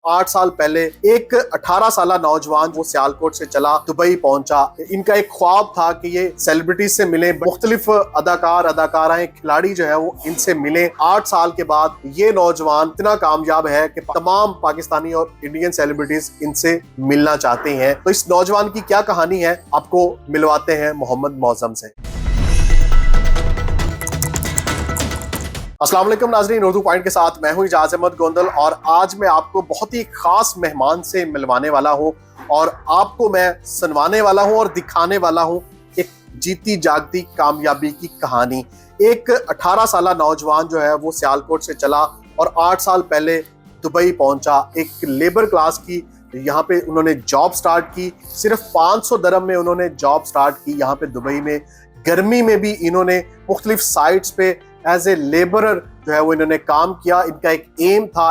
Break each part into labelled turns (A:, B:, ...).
A: 8 साल पहले एक 18 साल नौजवान वो सियालकोट से चला दुबई पहुंचा। इनका एक ख्वाब था कि ये सेलिब्रिटीज से मिले, मुख्तलिफ अदाकार अदाकाराएं खिलाड़ी जो है वो इनसे मिले। 8 साल के बाद ये नौजवान इतना कामयाब है कि तमाम पाकिस्तानी और इंडियन सेलिब्रिटीज इनसे मिलना चाहते हैं। तो इस नौजवान की क्या कहानी है आपको मिलवाते हैं मोहम्मद मौज़म से। अस्सलाम वालेकुम नाज़रीन, उर्दू पॉइंट के साथ मैं हूं इजाज़ अहमद गोंदल और आज मैं आपको बहुत ही खास मेहमान से मिलवाने वाला हूं और आपको मैं सुनवाने वाला हूं और दिखाने वाला हूं एक जीती जागती कामयाबी की कहानी। एक 18 साल नौजवान जो है वो सियालकोट से चला और 8 साल पहले दुबई पहुंचा। एक लेबर क्लास की यहाँ पे उन्होंने जॉब स्टार्ट की। सिर्फ 500 दिरहम में उन्होंने जॉब स्टार्ट की। यहाँ पे दुबई में गर्मी में भी इन्होंने मुख्तलिफ साइट्स पे एज ए लेबरर जो है वो इन्होंने काम किया। इनका एक एम था,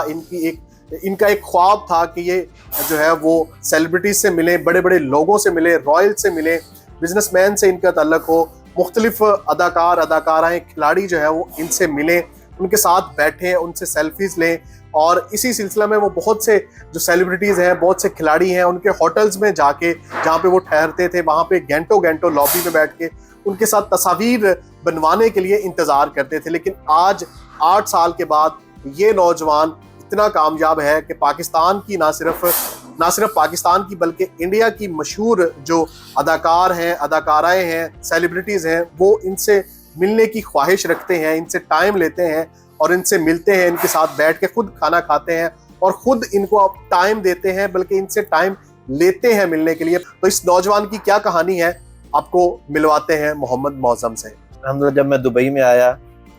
A: इनका एक ख्वाब था कि ये जो है वो सेलिब्रिटीज से मिले, बड़े बड़े लोगों से मिले, रॉयल से मिले, बिजनेसमैन से इनका ताल्लुक हो, मुख्तलिफ अदाकार अदाकाराएं खिलाड़ी जो है वो इनसे मिले, उनके साथ बैठे, उनसे सेल्फीज लें। और इसी सिलसिला में वो बहुत से जो सेलिब्रिटीज़ हैं, बहुत से खिलाड़ी हैं, उनके होटल्स में जाके जहाँ पे वो ठहरते थे वहाँ पे घंटों घंटों लॉबी में बैठ के उनके साथ तस्वीर बनवाने के लिए इंतज़ार करते थे। लेकिन आज 8 साल के बाद ये नौजवान इतना कामयाब है कि पाकिस्तान की ना सिर्फ पाकिस्तान की बल्कि इंडिया की मशहूर जो अदाकार हैं, अदाकाराएं हैं, सेलिब्रिटीज़ हैं, वो इनसे मिलने की ख्वाहिश रखते हैं, इनसे टाइम लेते हैं और इनसे मिलते हैं, इनके साथ बैठ के खुद खाना खाते हैं और खुद इनको टाइम देते हैं, बल्कि इनसे टाइम लेते हैं मिलने के लिए। तो इस नौजवान की क्या कहानी है आपको मिलवाते हैं मोहम्मद मौज़म से।
B: अल्हम्दुलिल्लाह, जब मैं दुबई में आया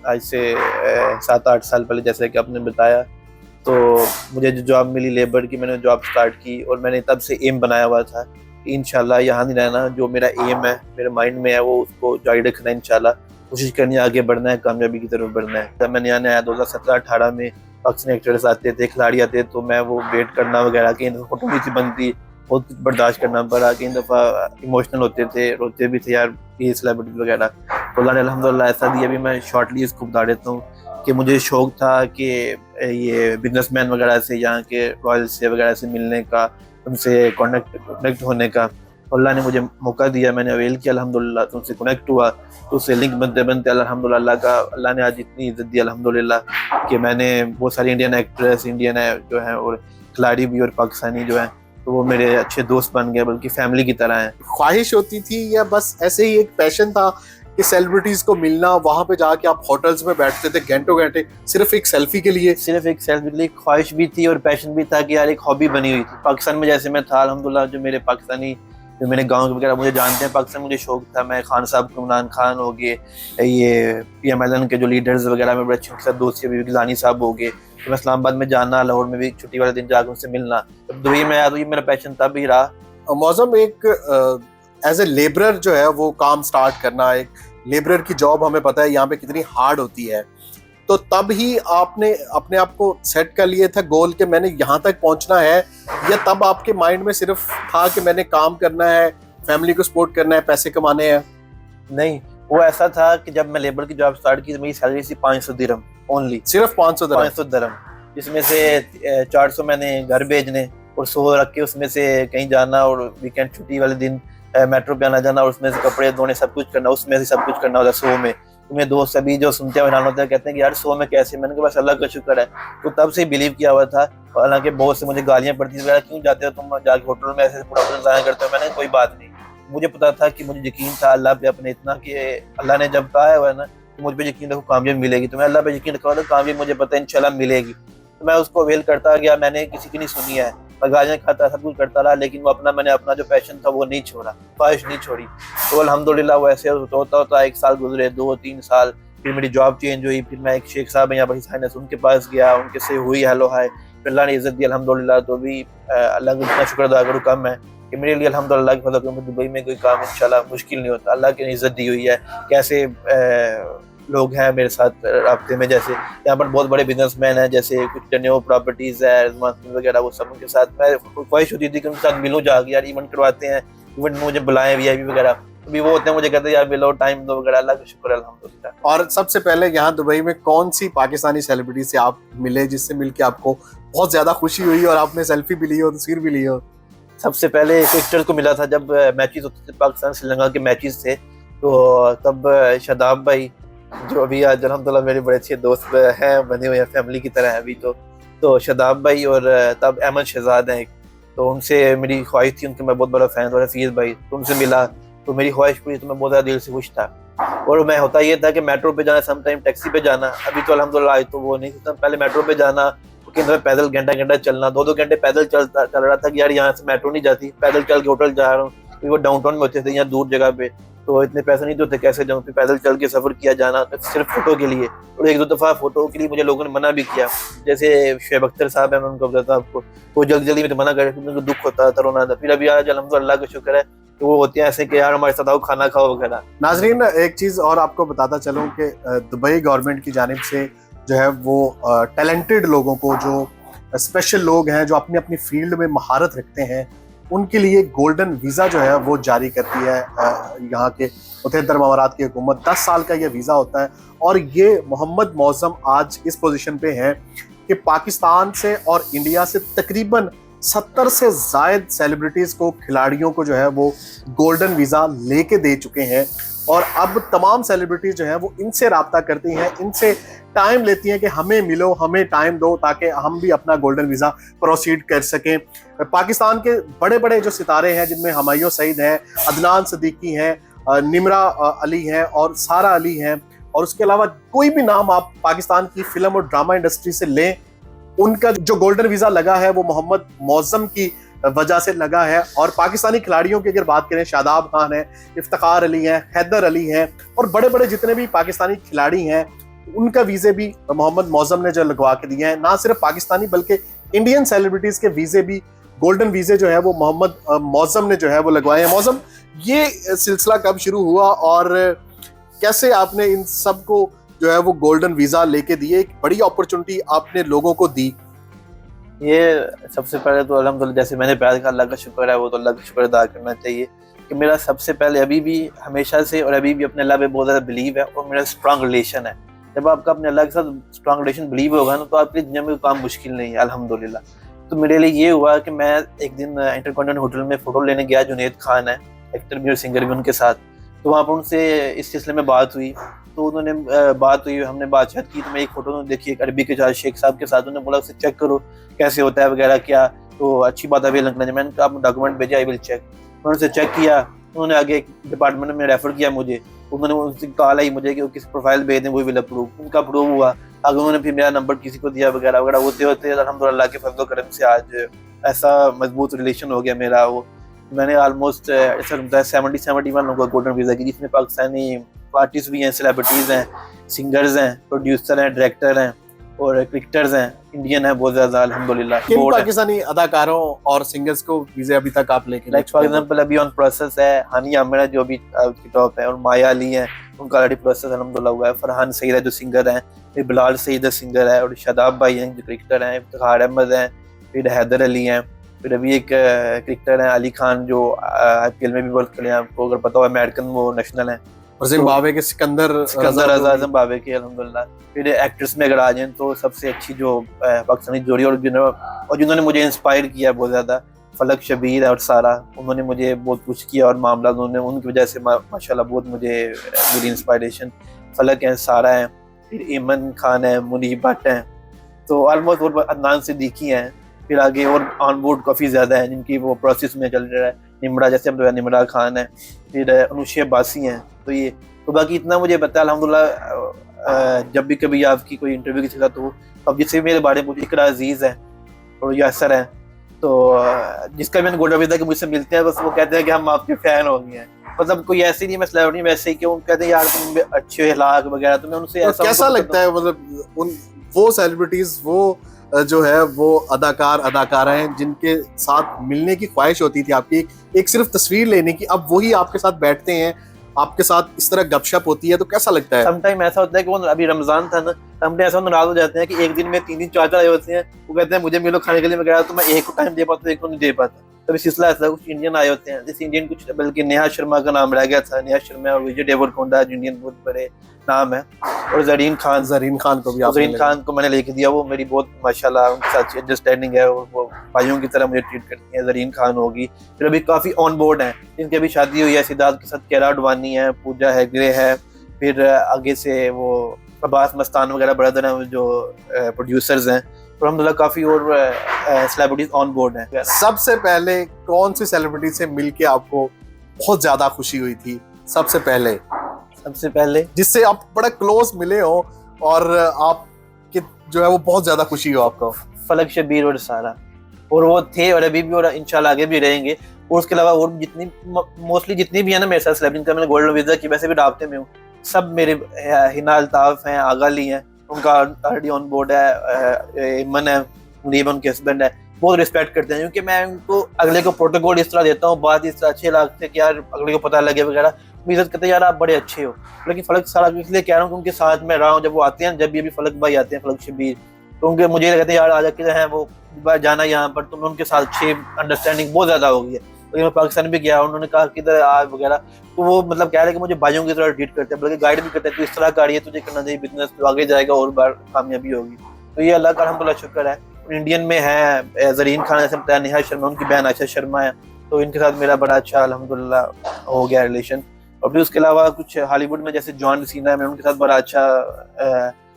B: आज से 7-8 साल पहले, जैसे कि आपने बताया, तो मुझे जो जॉब मिली लेबर की, मैंने जॉब स्टार्ट की और मैंने तब से एम बनाया हुआ था कि इंशाल्लाह यहाँ नहीं रहना। जो मेरा एम है, मेरे माइंड में है, वो उसको जारी रखना है। इंशाल्लाह कोशिश करनी है, आगे बढ़ना है, कामयाबी की तरफ बढ़ना है। जब मैंने यहाँ आया 2017-18 में, पाकिस्तानी एक्टर्स आते थे, खिलाड़ी आते, तो मैं वो वेट करना वगैरह की फोटो नहीं थी बनती, बहुत कुछ बर्दाश्त करना पड़ा। कई दफ़ा इमोशनल होते थे, रोते भी थे यार, ये सेलिब्रिटी वगैरह। तो अल्लाह ने अल्हम्दुलिल्लाह ऐसा दिया। अभी मैं शॉर्टली इसको बता देता हूँ कि मुझे शौक़ था कि ये बिजनेसमैन वगैरह से, यहाँ के रॉयल से वगैरह से मिलने का, उनसे कनेक्ट होने का। तो अल्लाह ने मुझे मौका दिया, मैंने अवेल किया अल्हम्दुलिल्लाह। तो उनसे कनेक्ट हुआ, तो उससे लिंक बनते बनते अल्हम्दुलिल्लाह अल्लाह ने आज इतनी इज़्ज़त दी अल्हम्दुलिल्लाह कि मैंने बहुत सारी इंडियन एक्ट्रेस, इंडियन जो हैं और खिलाड़ी भी और पाकिस्तानी जो हैं, तो वो मेरे अच्छे दोस्त बन गए, बल्कि फैमिली की तरह हैं।
A: ख्वाहिश होती थी या बस ऐसे ही एक पैशन था कि सेलिब्रिटीज को मिलना, वहां पे जाके आप होटल्स में बैठते थे घंटों घंटे सिर्फ एक सेल्फी के लिए?
B: सिर्फ एक सेल्फी के लिए ख्वाहिश भी थी और पैशन भी था कि यार एक हॉबी बनी हुई थी। पाकिस्तान में जैसे मैं था अल्हम्दुलिल्लाह, जो मेरे पाकिस्तानी, जो मेरे गाँव वगैरह मुझे जानते हैं, पाकिस्तान मुझे शौक था। मैं खान साहब, इमरान खान हो गए, ये PMLN के जो लीडर्स वगैरह में बड़े अच्छे उनके साथ दोस्ती, गिलानी साहब हो गए। तो मैं इस्लामाबाद में जाना, लाहौर में भी छुट्टी वाले दिन जाकर उनसे मिलना। जब दुबई में आया तो ये मेरा पैशन तब ही रहा।
A: मौज़म, एक एज ए लेबरर जो है वो काम स्टार्ट करना, एक लेबरर की जॉब हमें पता है यहाँ पे कितनी हार्ड होती है। तो तब ही आपने अपने आप को सेट कर लिए था गोल कि मैंने यहाँ तक पहुँचना है, या तब आपके माइंड में सिर्फ था कि मैंने काम करना है, फैमिली को सपोर्ट करना है, पैसे कमाने हैं?
B: नहीं, वो ऐसा था कि जब मैं लेबर की जॉब स्टार्ट की तो मेरी सैलरी थी 500 दिरहम ओनली,
A: सिर्फ 500
B: दिरहम, जिसमें से 400 मैंने घर भेजने और 100 रख के उसमें से कहीं जाना और वीकेंड छुट्टी वाले दिन मेट्रो पे आना जाना और उसमें से कपड़े धोने, सब कुछ करना, उसमें से सब कुछ करना होता 100 में। तो मेरे दोस्त सभी जो सुनते हैं हैरान होते हैं, कहते हैं कि यार 100 में कैसे? मैंने कहा बस अल्लाह का शुक्र है। तो तब से बिलीव किया हुआ था। और हालांकि बहुत से मुझे गालियाँ पड़ती थी, क्यों जाते हो तुम जाके होटल में ऐसे पूरा अपना ज़ाया करते हो? मैंने कोई बात नहीं, मुझे पता था कि मुझे यकीन था अल्लाह पे अपने इतना कि अल्लाह ने जब कहा है ना कि मुझ पे यकीन रखो कामयाबी मिलेगी, तो मैं अल्लाह पे यकीन रखा, तो कामयाबी मुझे पता है इंशाल्लाह मिलेगी। तो मैं उसको अवेल करता गया। मैंने किसी की नहीं सुनी है, मैं गालियाँ खाता, सब कुछ करता रहा, लेकिन वो मैंने अपना जो पैशन था वो नहीं छोड़ा, ख्वाहिश नहीं छोड़ी। तो अल्हम्दुलिल्लाह वो ऐसे होता 1 साल गुजरे, 2-3 साल, फिर मेरी जॉब चेंज हुई। फिर मैं एक शेख साहब हैं यहाँ पर साइनस, उनके पास गया, उनके से हुई हेलो हाय, फिर अल्लाह ने इज़्ज़त दी अल्हम्दुलिल्लाह। तो भी अल्लाह का इतना शुक्र अदा करूँ कम है कि मेरे लिए अल्हम्दुलिल्लाह की फज़ल से दुबई में कोई काम इंशाल्लाह मुश्किल नहीं होता। अल्लाह की इज़्ज़त दी हुई है। कैसे लोग हैं मेरे साथ राब्ते में, जैसे यहाँ पर बहुत बड़े बिजनेसमैन हैं, जैसे कुछ टर्नियो प्रॉपर्टीज़ है वगैरह, वो सब उनके साथ मैं ख्वाहिश होती थी कि उनके साथ मिलूँ जाके, यार इवेंट करवाते हैं, इवेंट में मुझे बुलाएं, VIP वगैरह। अभी वो होते हैं, मुझे कहते हैं यार मिलो, टाइम दो वगैरह। अल्लाह का शुक्र अल्हम्दुलिल्लाह।
A: और सबसे पहले यहाँ दुबई में कौन सी पाकिस्तानी सेलिब्रिटी से आप मिले जिससे मिलके आपको बहुत ज्यादा खुशी हुई और आपने सेल्फी भी ली हो, तस्वीर भी ली हो?
B: सबसे पहले क्रिकेटर्स को मिला था जब मैचेस होते थे, पाकिस्तान श्रीलंका के मैचेस थे, तो तब शादाब भाई जो अभी आज अल्हम्दुलिल्लाह मेरे बड़े अच्छे दोस्त हैं, बने हुए हैं, फैमिली की तरह है अभी तो शादाब भाई और तब अहमद शहजाद हैं एक, तो उनसे मेरी ख्वाहिश थी, उनके मैं बहुत बड़ा फैन था। हफीज़ भाई तो उनसे मिला तो मेरी ख्वाहिश पूरी, तो मैं बहुत ज़्यादा दिल से खुश था। और मैं होता ये था कि मेट्रो पे जाना, समटाइम टैक्सी पे जाना, अभी तो अल्हम्दुलिल्लाह आज तो वो नहीं था, पहले मेट्रो पे जाना, उसके अंदर पैदल घंटा घंटा चलना, 2-2 घंटे पैदल चल रहा था कि यार यहाँ से मेट्रो नहीं जाती, पैदल चल के होटल जा रहा हूँ, क्योंकि वो डाउनटाउन में होते थे, यहाँ दूर जगह पे, तो इतने पैसे नहीं होते, कैसे जाऊँ, फिर पैदल चल के सफ़र किया जाना सिर्फ फोटो के लिए। और 1-2 दफ़ा फोटो के लिए मुझे लोगों ने मना भी किया, जैसे शुएब अख्तर साहब है, मैं उनको बताता आपको, वो जल्दी में तो मना करे, उनको दुख होता था, रोना था। फिर अभी आज अल्हम्दुलिल्लाह का शुक्र है तो वो होते हैं ऐसे कि यार हमारे साथ आओ, खाना खाओ वगैरह।
A: नाजरीन, एक चीज और आपको बताता चलूं कि दुबई गवर्नमेंट की जानिब से जो है वो टैलेंटेड लोगों को, जो स्पेशल लोग हैं, जो अपनी अपनी फील्ड में महारत रखते हैं, उनके लिए गोल्डन वीज़ा जो है वो जारी करती है यहाँ के मुत्तहिदा अरब अमारात की हुकूमत। 10 साल का ये वीज़ा होता है और ये मोहम्मद मौज़म आज इस पोजीशन पे हैं कि पाकिस्तान से और इंडिया से तकरीबन 70 से ज़ायद सेलिब्रिटीज़ को, खिलाड़ियों को जो है वो गोल्डन वीज़ा लेके दे चुके हैं। और अब तमाम सेलिब्रिटीज़ जो हैं वो इनसे रब्ता करती हैं, इनसे टाइम लेती हैं कि हमें मिलो, हमें टाइम दो, ताकि हम भी अपना गोल्डन वीज़ा प्रोसीड कर सकें। पाकिस्तान के बड़े बड़े जो सितारे हैं, जिनमें हुमायूं सईद हैं, अदनान सिद्दीकी हैं, निमरा अली हैं और सारा अली हैं, और उसके अलावा कोई भी नाम आप पाकिस्तान की फिल्म और ड्रामा इंडस्ट्री से लें, उनका जो गोल्डन वीज़ा लगा है वो मोहम्मद मौज़म की वजह से लगा है। और पाकिस्तानी खिलाड़ियों की अगर बात करें, शादाब खान है, इफ्तिखार अली हैं, हैदर अली हैं, और बड़े बड़े जितने भी पाकिस्तानी खिलाड़ी हैं, उनका वीज़े भी मोहम्मद मौज़म ने जो लगवा के दिए हैं। ना सिर्फ पाकिस्तानी बल्कि इंडियन सेलिब्रिटीज़ के वीज़े भी, गोल्डन वीज़े जो है वो मोहम्मद मौज़म ने जो है वो लगवाए हैं। मौज़म, ये सिलसिला कब शुरू हुआ और कैसे आपने इन सब को जो है वो गोल्डन वीज़ा लेके दिए, एक बड़ी अपॉर्चुनिटी आपने लोगों को दी?
B: ये सबसे पहले तो अल्हम्दुलिल्लाह, जैसे मैंने प्यार का अल्लाह का शुक्र है, वो तो अल्लाह का शुक्र अदा करना चाहिए कि मेरा सबसे पहले अभी भी, हमेशा से और अभी भी अपने अल्लाह पे बहुत ज़्यादा बिलीव है और मेरा स्ट्रांग रिलेशन है। जब आपका अपने अल्लाह के साथ स्ट्रांग रिलेशन, बिलीव होगा ना, तो आपकी दुनिया में काम मुश्किल नहीं है अल्हम्दुलिल्लाह। तो मेरे लिए ये हुआ कि मैं एक दिन इंटरकॉन्टिनेंटल होटल में फ़ोटो लेने गया, जुनैद खान है, एक्टर भी और सिंगर भी, उनके साथ, तो वहाँ पर उनसे इस सिलसिले में बात हुई, तो उन्होंने बात हुई, हमने बातचीत की, तो मैं एक फ़ोटो देखी एक अरबी के साथ, शेख साहब के साथ, उन्होंने बोला उसे चेक करो कैसे होता है वगैरह क्या, तो अच्छी बात है, मैंने कहा आप डॉक्यूमेंट भेजे, आई विल चेक। उन्होंने उसे चेक किया, उन्होंने आगे एक डिपार्टमेंट में रेफ़र किया मुझे, उन्होंने उनसे कहा ही मुझे कि वो किस प्रोफाइल भेज दें, वो विल अप्रूव, उनका अप्रूव हुआ। आगे उन्होंने फिर मेरा नंबर किसी को दिया वगैरह वगैरह, होते होते अल्हम्दुलिल्लाह के फज़ल करम से आज ऐसा मजबूत रिलेशन हो गया मेरा। वो मैंने ऑलमोस्ट ऐसा 70-71 लोगों को गोल्डन वीज़ा की, जिसमें पाकिस्तानी आर्टिस्ट भी हैं, सेलिब्रिटीज़ हैं, सिंगर्स हैं, प्रोड्यूसर हैं, डायरेक्टर हैं और क्रिकेटर्स हैं, इंडियन है बहुत ज़्यादा अल्हम्दुलिल्लाह।
A: किन पाकिस्तानी अदाकारों और सिंगर्स को वीज़े अभी तक आप लेके?
B: लाइक फॉर एग्जांपल अभी ऑन प्रोसेस है हानिया आमिर जो अभी टॉप है, और माया अली हैं, उनका ऑलरेडी प्रोसेस अल्हम्दुलिल्लाह हुआ है। फरहान सईद है जो सिंगर हैं, फिर बिलाल सईद सिंगर है, और शादाब भाई हैं जो क्रिकेटर हैं, इफ्तिखार अहमद हैं, फिर हैदर अली हैं, फिर अभी एक क्रिकेटर हैं अली खान जो IPL में भी वर्क कर रहे हैं, आपको अगर पता हो, अमेरिकन वो नेशनल हैं,
A: और जिम्बाब्वे के सिकंदर
B: रजा जिम्बाब्वे के अल्हम्दुलिल्लाह। फिर एक्ट्रेस में अगर आ जाएं तो सबसे अच्छी जो पाकिस्तानी जोड़ी और जिन्होंने मुझे इंस्पायर किया बहुत ज़्यादा, फलक शबीर और सारा, उन्होंने मुझे बहुत कुछ किया और मामला उन्होंने, उनकी वजह से माशाल्लाह बहुत मुझे मेरी इंस्पायरेशन। फलक हैं, सारा हैं, फिर ईमन खान है, मुनीब भट्ट हैं, तो ऑलमोस्ट और अदनान सिद्दीकी हैं, फिर आगे और ऑन बोर्ड काफ़ी ज़्यादा हैं जिनकी वो प्रोसेस में चल रहा है। निमरा, जैसे हम निमरा खान है, फिर अनुशे बासी हैं, तो ये तो बाकी इतना मुझे पता है अल्हम्दुलिल्लाह। जब भी कभी आपकी कोई इंटरव्यू की जगह, तो अब जिससे मेरे बारे में पूछे, इकरा अजीज़ हैं और यासर हैं, तो जिसका मैंने गोल्डन वीज़ा कि मुझसे मिलते हैं, बस वो कहते हैं कि हम आपके फ़ैन हो गए हैं। मतलब कोई ऐसी नहीं, मैं सेलिब्रिटी वैसे ही कि वो कहते हैं यार तुम अच्छे अखलाक वगैरह, तो मैं उनसे ऐसा
A: कैसा लगता है, मतलब उन वो सेलिब्रिटीज, वो जो है वो अदाकार अदाकारा हैं जिनके साथ मिलने की ख्वाहिश होती थी आपकी, एक सिर्फ तस्वीर लेने की, अब वही आपके साथ बैठते हैं, आपके साथ इस तरह गपशप होती है, तो कैसा लगता है?
B: समटाइम ऐसा होता है कि वो अभी रमजान था ना, हमने ऐसा नाराज हो जाते हैं कि एक दिन में 3-4 आए होते हैं, वो कहते हैं मुझे मिलो खाने के लिए वगैरह, तो मैं एक को टाइम दे पाता हूँ, एक को नहीं दे पाता। कभी सिलसिला ऐसा कुछ इंडियन आए होते हैं, जैसे इंडियन कुछ, बल्कि नेहा शर्मा का नाम रह गया था, नेहा शर्मा और विजय देवरकोंडा इंडियन बहुत बड़े नाम है, और जरीन खान को भी, जरीन खान को मैंने लेके दिया, वो मेरी बहुत माशाल्लाह उनके साथ अंडरस्टैंडिंग है और वो भाइयों की तरह मुझे ट्रीट करती है। जरीन खान होगी, फिर अभी काफ़ी ऑन बोर्ड हैं जिनकी अभी शादी हुई है, सिद्धार्थ के साथ कियारा अडवाणी है, पूजा हेगड़े है, फिर आगे से वो अब्बास मस्तान वगैरह ब्रदर हैं जो प्रोड्यूसर्स हैं, और अलहमदुलिल्लाह काफ़ी और सेलिब्रिटीज ऑन बोर्ड हैं।
A: सबसे पहले कौन सी सेलिब्रिटी से मिलके आपको बहुत ज्यादा खुशी हुई थी? सबसे पहले जिससे आप बड़ा क्लोज मिले हो और आप कि जो है वो बहुत ज्यादा खुशी हो आपको?
B: फलक शबीर और सारा, और वो थे और अभी भी और इंशाल्लाह आगे भी रहेंगे। और उसके अलावा और जितनी मोस्टली जितनी भी है ना मेरे साथ सेलिब्रिटी का, मैंने गोल्डन वीजा की वैसे भी राब्ते में हूँ, सब मेरे हिना अल्ताफ हैं, आगा अली हैं, उनका ऑलरेडी ऑन बोर्ड है, इमन है, मुनीब उनके हस्बैंड है, बहुत रिस्पेक्ट करते हैं क्योंकि मैं उनको अगले को प्रोटोकॉल इस तरह देता हूँ, बात इस तरह अच्छे लगते हैं कि यार अगले को पता लगे वगैरह, इज्जत करते हैं यार आप बड़े अच्छे हो। लेकिन फलक सारा इसलिए कह रहा हूँ कि उनके साथ मैं रहा हूँ, जब वो आते हैं, जब भी अभी फलक भाई आते हैं, फलक शबीर, तो उनके मुझे कहते हैं यार आज के हैं वो जाना यहाँ पर, तो मैं उनके साथ अच्छी अंडरस्टैंडिंग बहुत ज्यादा हो गई है। लेकिन मैं पाकिस्तान भी गया, उन्होंने कहा कि इधर आ वगैरह, तो वो मतलब कह रहे हैं कि मुझे भाइयों की तरह ट्रीट करते हैं, बल्कि गाइड भी करते हैं, तो इस तरह कार्य तुझे करना चाहिए, बिजनेस तो आगे जाएगा और बार कामयाबी होगी। तो ये अल्लाह का अल्हम्दुलिल्लाह शुक्र है। इंडियन में है जरीन खान, जैसे बताया, नेहा शर्मा उनकी बहन आयशा शर्मा है, तो इनके साथ मेरा बड़ा अच्छा अल्हम्दुलिल्लाह हो गया रिलेशन। और फिर उसके अलावा कुछ हॉलीवुड में जैसे जॉन सीना है, मैं उनके साथ बड़ा अच्छा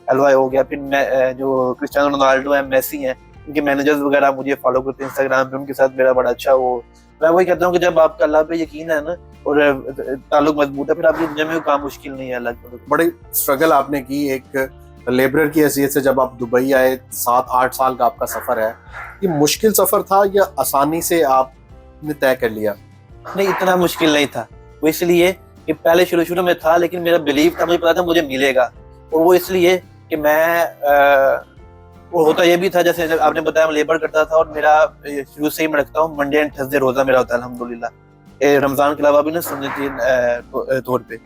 B: एलवाई हो गया। फिर जो क्रिस्टियानो रोनाल्डो है, मेसी हैं, उनके मैनेजर्स वगैरह मुझे फॉलो करते हैं इंस्टाग्राम पे, उनके साथ मेरा बड़ा अच्छा वो, मैं वही कहता हूँ कि जब आपका अल्लाह पे यकीन है ना और ताल्लुक मजबूत है, फिर आपकी दुनिया में काम मुश्किल नहीं है। अल्लाह की
A: बड़ी स्ट्रगल आपने की एक लेबरर की हैसियत से, जब आप दुबई आए, 7-8 साल का आपका सफर है, ये मुश्किल सफर था या आसानी से आपने तय कर लिया?
B: नहीं, इतना मुश्किल नहीं था, वो इसलिए कि पहले शुरू में था, लेकिन मेरा बिलीव था, मुझे पता था मुझे मिलेगा, और वो इसलिए कि मैं वो होता ये भी था, जैसे आपने बताया मैं लेबर करता था, और मेरा शुरू से ही मैं रखता हूँ मंडे एंड थर्सडे रोजा मेरा होता है अल्हम्दुलिल्लाह, रमजान के अलावा भी ना सुन्नती तौर पे,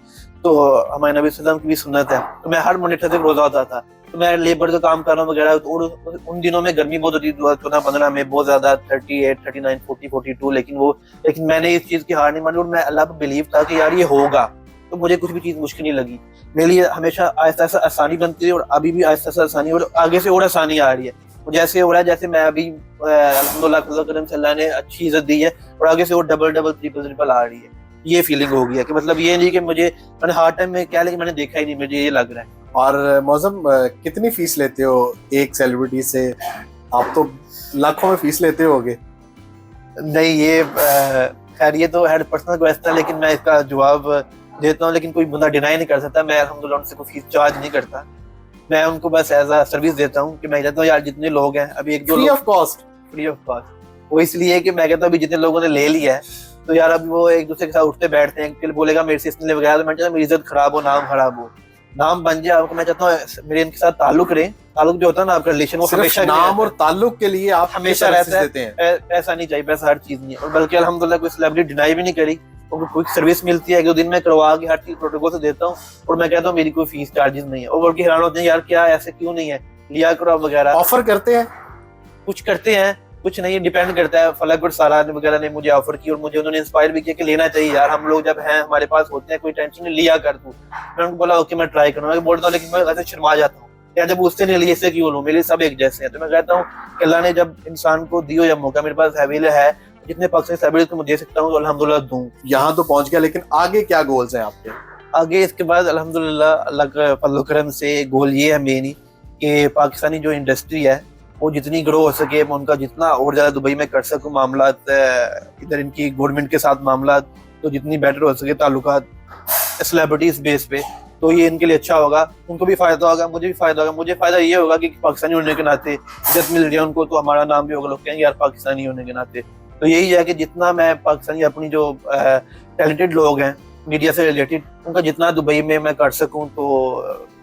B: तो हमारे नबी सल्लल्लाहु अलैहि वसल्लम की भी सुन्नत है, तो मैं हर मंडे थर्सडे रोजा होता था। तो मैं लेबर का काम कर रहा हूँ वगैरह, तो उन दिनों में गर्मी बहुत होती थी, 14-15 में बहुत ज्यादा, 38, 39, 40, 42, लेकिन मैंने इस चीज की हार नहीं मानी, और मैं अल्लाह पर बिलीव था कि यार ये होगा, तो मुझे कुछ भी चीज मुश्किल नहीं लगी। मेरे लिए हमेशा आहिस्ता आहिस्ता आसानी बनती है, और अभी भी आहिस्ता आहिस्ता आसानी, और आगे से और आसानी आ रही है। जैसे हो रहा है, जैसे मैं अभी अल्हम्दुलिल्लाह करम से अल्लाह ने अच्छी इज्जत दी है, और आगे से और डबल ट्रिपल आ रही है, ये फीलिंग हो गई है कि मतलब ये नहीं कि मैंने हार्ड टाइम में क्या, लेकिन मैंने देखा ही नहीं, मुझे ये लग रहा है।
A: और मौजम, कितनी फीस लेते हो एक सेलिब्रिटी से? आप तो लाखों में फीस लेते होगे।
B: नहीं, ये खैर ये तो हर पर्सनल क्वेश्चन है, लेकिन मैं इसका जवाब देता हूँ, लेकिन कोई बंदा डिनाई नहीं कर सकता। मैं अल्हम्दुलिल्लाह उनसे कोई फीस चार्ज नहीं करता, मैं उनको बस एज अ सर्विस देता हूँ कि मैं कहता हूँ यार जितने लोग हैं अभी,
A: फ्री ऑफ कॉस्ट,
B: वो इसलिए कि मैं कहता हूँ अभी जितने लोगों ने ले लिया है, तो यार अभी वो एक दूसरे के साथ उठते बैठते हैं, फिर बोलेगा मेरे से इसने वगैरह, तो मैं चाहता हूँ मेरी इज्जत खराब हो, नाम खराब हो, नाम बन जाए, मैं चाहता हूँ मेरे इनके साथ ताल्लुक रहे, ताल्लुक जो होता है ना आपका रिलेशन, वो हमेशा
A: नाम और ताल्लुक के लिए आप
B: हमेशा रहता है। पैसा नहीं चाहिए, पैसा हर चीज नहीं है, और बल्कि अल्हम्दुलिल्लाह कोई सेलिब्रिटी डिनाई भी नहीं करी, उनको क्विक सर्विस मिलती है, 1 दिन में करवा के हर चीज प्रोटोकॉल से देता हूँ, और मैं कहता हूँ मेरी कोई फीस चार्जेस नहीं है, और बल्कि हैरान होते हैं यार क्या ऐसे क्यों नहीं है, लिया करो वगैरह।
A: ऑफर करते हैं,
B: कुछ करते हैं, कुछ नहीं, डिपेंड करता है। फलक और सारा वगैरह ने मुझे ऑफर की, और मुझे उन्होंने इंस्पायर भी किया कि लेना चाहिए यार, हम लोग जब हैं हमारे पास होते हैं, कोई टेंशन नहीं, लिया कर तू। मैं उनको बोला ओके मैं ट्राई करूँगा, बोलता हूँ, लेकिन मैं ऐसे शर्मा जाता हूँ यार, जब उससे नहीं लिए इससे क्यों लूँ, मेरे लिए सब एक जैसे हैं। तो मैं कहता हूँ कि अल्लाह ने जब इंसान को दियो या मौका, मेरे पास अवेलेबल है, जितने पाकिस्तानी सेलिब्रिटी को मैं दे सकता हूँ तो अल्हम्दुलिल्लाह दूँ।
A: यहाँ तो पहुंच गया, लेकिन आगे क्या गोल्स हैं आपके?
B: आगे इसके बाद अल्हम्दुलिल्लाह अल्लाह का फजल करम से गोल ये है मेन ही कि पाकिस्तानी जो इंडस्ट्री है वो जितनी ग्रो हो सके, मैं उनका जितना और ज़्यादा दुबई में कर सकूँ मामलात, इधर इनकी गवर्नमेंट के साथ मामलात तो जितनी बेटर हो सके ताल्लुकात सेलिब्रिटीज बेस पे, तो ये इनके लिए अच्छा होगा, उनको भी फायदा होगा, मुझे भी फायदा होगा। मुझे फायदा ये होगा कि पाकिस्तानी होने के नाते इज्जत मिल रही है उनको, तो हमारा नाम भी होगा, लोग कहेंगे यार पाकिस्तानी होने के नाते। तो यही है कि जितना मैं पाकिस्तानी अपनी जो टैलेंटेड लोग हैं मीडिया से रिलेटेड, उनका जितना दुबई में मैं कर सकूं तो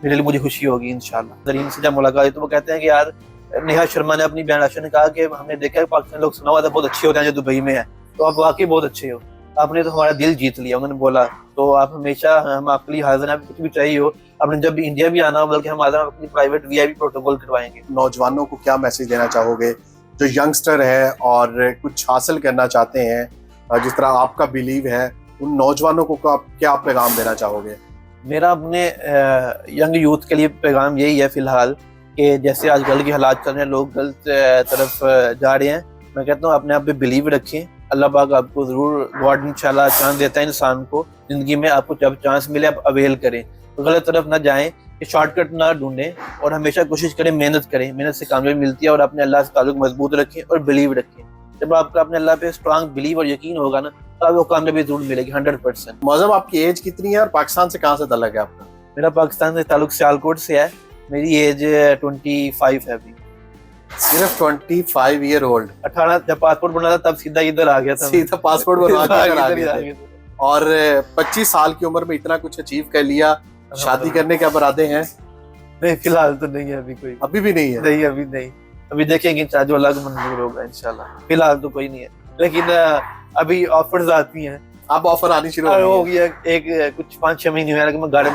B: मेरे लिए मुझे खुशी होगी इंशाल्लाह। जरीन से जब मुलाकात हुई तो वो कहते हैं कि यार नेहा शर्मा ने अपनी बहन आशा ने कहा कि हमने देखा है पाकिस्तानी लोग सुना हुआ था बहुत अच्छे होते हैं जो दुबई में है, तो आप वाकई बहुत अच्छे हो, आपने तो हमारा दिल जीत लिया। उन्होंने बोला तो आप हमेशा, हम आपके लिए हाजिर हैं, कुछ भी चाहिए हो, आपने जब भी इंडिया भी आना हो बल्कि हम हाजिर अपनी प्राइवेट VIP प्रोटोकॉल करवाएंगे।
A: नौजवानों को क्या मैसेज देना चाहोगे जो यंगस्टर है और कुछ हासिल करना चाहते हैं जिस तरह आपका बिलीव है, उन नौजवानों को आप क्या पैगाम देना चाहोगे?
B: मेरा अपने यंग यूथ के लिए पैगाम यही है फिलहाल कि जैसे आजकल के हालात चल रहे हैं, लोग गलत तरफ जा रहे हैं। मैं कहता हूँ अपने आप पे बिलीव रखें, अल्लाह पाक आपको ज़रूर, गॉड इंशाल्लाह चांस देता है इंसान को ज़िंदगी में, आपको जब चांस मिले आप अवेल करें, तो गलत तरफ ना जाएं, कि शॉर्टकट ना ढूंढें और हमेशा कोशिश करें, मेहनत करें, मेहनत से कामयाबी मिलती है। और अपने अल्लाह से ताल्लुक मजबूत रखें और बिलीव रखें। जब आपका अपने अल्लाह पे स्ट्रांग बिलीव और यकीन होगा ना, तो आपको कामयाबी जरूर मिलेगी 100%।
A: मौजम, आपकी एज कितनी है और पाकिस्तान से कहाँ से ताल्लुक है आपका?
B: मेरा पाकिस्तान से ताल्लुक सियालकोट से है। मेरी एज 25 है अभी।
A: सिर्फ 25 ईयर ओल्ड?
B: 18 जब पासपोर्ट बना था तब सीधा इधर आ गया था।
A: सीधा पासपोर्ट बनवा के इधर आ
B: इधर ही
A: गए थे। और 25 साल की उम्र में इतना कुछ अचीव कर लिया, शादी करने के अब इरादे हैं?
B: नहीं, फिलहाल तो नहीं है अभी कोई।
A: अभी भी नहीं है?
B: नहीं, अभी नहीं। अभी देखेंगे जो अलग मंजूर होगा इंशाल्लाह। फिलहाल तो कोई नहीं है, लेकिन अभी ऑफर्स आती हैं।
A: अब ऑफर आनी शुरू
B: हो गया एक कुछ 5-6 महीने हुए, मैं घर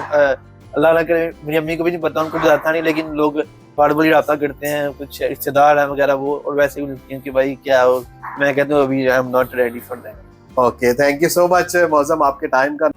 B: अल्लाह ना करे, मेरी अम्मी को भी नहीं पता, उनको बताता नहीं, लेकिन लोग बार बार रब्ता करते हैं, कुछ रिश्तेदार हैं वगैरह वो, और वैसे ही कि भाई क्या हो। मैं कहता हूँ अभी I am not ready for that.
A: Okay, thank you so much Moazzam आपके टाइम का।